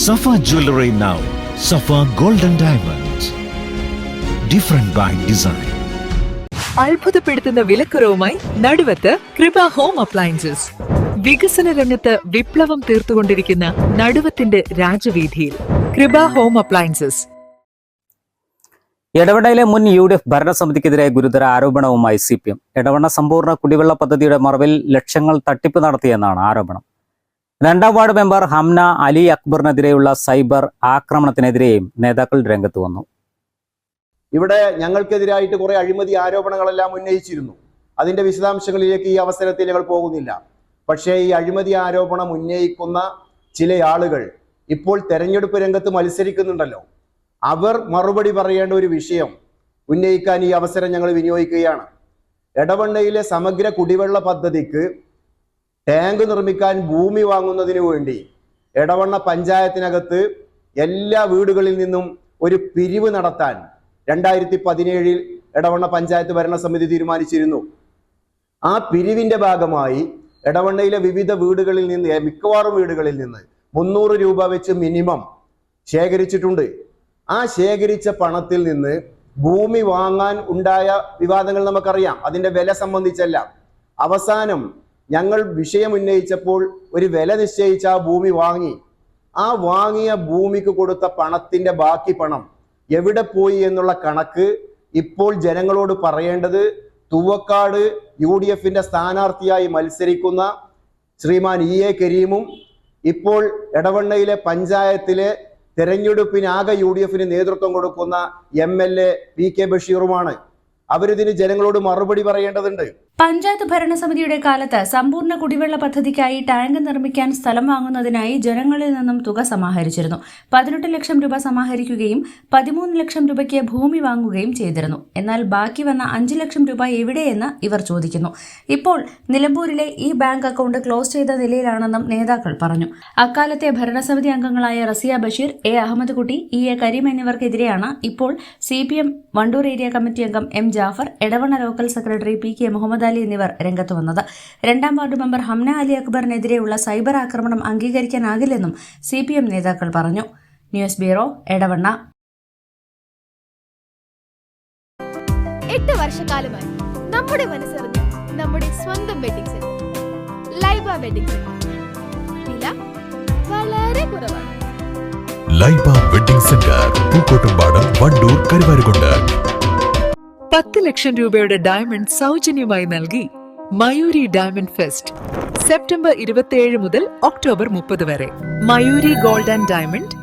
Safa Jewelry now. Safa Golden Diamonds. Different by design. അത്ഭുതപ്പെടുത്തുന്ന വിലക്കുറവുമായി നടുവത്ത് കൃപ home appliances. വികസന രംഗത്ത് വിപ്ലവം തീർത്തുകൊണ്ടിരിക്കുന്ന നടുവത്തിന്റെ രാജവീതിയിൽ കൃപ ഹോം അപ്ലയൻസസ്. എടവണ്ണയിലെ മുൻ UDF ഭരണസമിതിക്കെതിരെ ഗുരുതര ആരോപണവുമായി CPM. എടവണ്ണ സമ്പൂർണ്ണ കുടിവെള്ള പദ്ധതിയുടെ മറവിൽ ലക്ഷങ്ങൾ തട്ടിപ്പ് നടത്തിയെന്നാണ് ആരോപണം. 2ാം വാർഡ് മെമ്പർ ഹംന അലി അക്ബറിനെതിരെയുള്ള സൈബർ ആക്രമണത്തിനെതിരെയും നേതാക്കൾ രംഗത്ത് വന്നു. ഇവിടെ ഞങ്ങൾക്കെതിരായിട്ട് കുറെ അഴിമതി ആരോപണങ്ങളെല്ലാം ഉന്നയിച്ചിരുന്നു. അതിന്റെ വിശദാംശങ്ങളിലേക്ക് ഈ അവസരത്തിൽ ഞങ്ങൾ പോകുന്നില്ല. പക്ഷേ ഈ അഴിമതി ആരോപണം ഉന്നയിക്കുന്ന ചില ആളുകൾ ഇപ്പോൾ തെരഞ്ഞെടുപ്പ് രംഗത്ത് മത്സരിക്കുന്നുണ്ടല്ലോ, അവർ മറുപടി പറയേണ്ട ഒരു വിഷയം ഉന്നയിക്കാൻ ഈ അവസരം ഞങ്ങൾ വിനിയോഗിക്കുകയാണ്. എടവണ്ണയിലെ സമഗ്ര കുടിവെള്ള പദ്ധതിക്ക് ടാങ്ക് നിർമ്മിക്കാൻ ഭൂമി വാങ്ങുന്നതിന് വേണ്ടി എടവണ്ണ പഞ്ചായത്തിനകത്ത് എല്ലാ വീടുകളിൽ നിന്നും ഒരു പിരിവ് നടത്താൻ 2017 എടവണ്ണ പഞ്ചായത്ത് ഭരണസമിതി തീരുമാനിച്ചിരുന്നു. ആ പിരിവിന്റെ ഭാഗമായി എടവണ്ണയിലെ വിവിധ വീടുകളിൽ നിന്ന്, മിക്കവാറും വീടുകളിൽ നിന്ന് 300 രൂപ വെച്ച് മിനിമം ശേഖരിച്ചിട്ടുണ്ട്. ആ ശേഖരിച്ച പണത്തിൽ നിന്ന് ഭൂമി വാങ്ങാൻ ഉണ്ടായ വിവാദങ്ങൾ നമുക്കറിയാം. അതിന്റെ വില സംബന്ധിച്ചല്ല. അവസാനം ഞങ്ങൾ വിഷയം ഉന്നയിച്ചപ്പോൾ ഒരു വില നിശ്ചയിച്ച ആ ഭൂമി വാങ്ങി. ആ വാങ്ങിയ ഭൂമിക്ക് കൊടുത്ത പണത്തിന്റെ ബാക്കി പണം എവിടെ പോയി എന്നുള്ള കണക്ക് ഇപ്പോൾ ജനങ്ങളോട് പറയേണ്ടത് തൂവക്കാട് UDFന്റെ സ്ഥാനാർത്ഥിയായി മത്സരിക്കുന്ന ശ്രീമാൻ EA കരീമും ഇപ്പോൾ എടവണ്ണയിലെ പഞ്ചായത്തിലെ തെരഞ്ഞെടുപ്പിനാകെ UDFന് നേതൃത്വം കൊടുക്കുന്ന MLA PK ബഷീറുമാണ്. അവരിതിന് ജനങ്ങളോട് മറുപടി പറയേണ്ടതുണ്ട്. പഞ്ചായത്ത് ഭരണസമിതിയുടെ കാലത്ത് സമ്പൂർണ്ണ കുടിവെള്ള പദ്ധതിക്കായി ടാങ്ക് നിർമ്മിക്കാൻ സ്ഥലം വാങ്ങുന്നതിനായി ജനങ്ങളിൽ നിന്നും തുക സമാഹരിച്ചിരുന്നു. 18 ലക്ഷം രൂപ സമാഹരിക്കുകയും 13 ലക്ഷം രൂപയ്ക്ക് ഭൂമി വാങ്ങുകയും ചെയ്തിരുന്നു. എന്നാൽ ബാക്കി വന്ന 5 ലക്ഷം രൂപ എവിടെയെന്ന് ഇവർ ചോദിക്കുന്നു. ഇപ്പോൾ നിലമ്പൂരിലെ ഈ ബാങ്ക് അക്കൗണ്ട് ക്ലോസ് ചെയ്ത നിലയിലാണെന്നും നേതാക്കൾ പറഞ്ഞു. അക്കാലത്തെ ഭരണസമിതി അംഗങ്ങളായ റസിയ ബഷീർ, A അഹമ്മദ് കുട്ടി, EA കരീം എന്നിവർക്കെതിരെയാണ് ഇപ്പോൾ CPM വണ്ടൂർ ഏരിയ കമ്മിറ്റി അംഗം M Jafar, Edavanna local secretary PK Muhammad Ali എന്നിവർ രംഗത്ത് വന്നത്. 2ാം വാർഡ് മെമ്പർ ഹംന അലി അക്ബറിനെതിരെയുള്ള സൈബർ ആക്രമണം അംഗീകരിക്കാനാകില്ലെന്നും CPM നേതാക്കൾ പറഞ്ഞു. News bureau, Edavanna. 8 വർഷക്കാലമായി നമ്മുടെ മനസ്സറിഞ്ഞ് നമ്മുടെ സ്വന്തം wedding centre Laiba wedding centre. വില വളരെ കുറവാണ്. Laiba wedding centre, Pookkottumpadam, Wandoor, Karuvarakundu. 10 ലക്ഷം രൂപയുടെ ഡയമണ്ട് സൗജന്യമായി നൽകി മയൂരി ഡയമണ്ട് ഫെസ്റ്റ്. സെപ്റ്റംബർ 27 മുതൽ ഒക്ടോബർ 30 വരെ. Mayuri gold and diamond,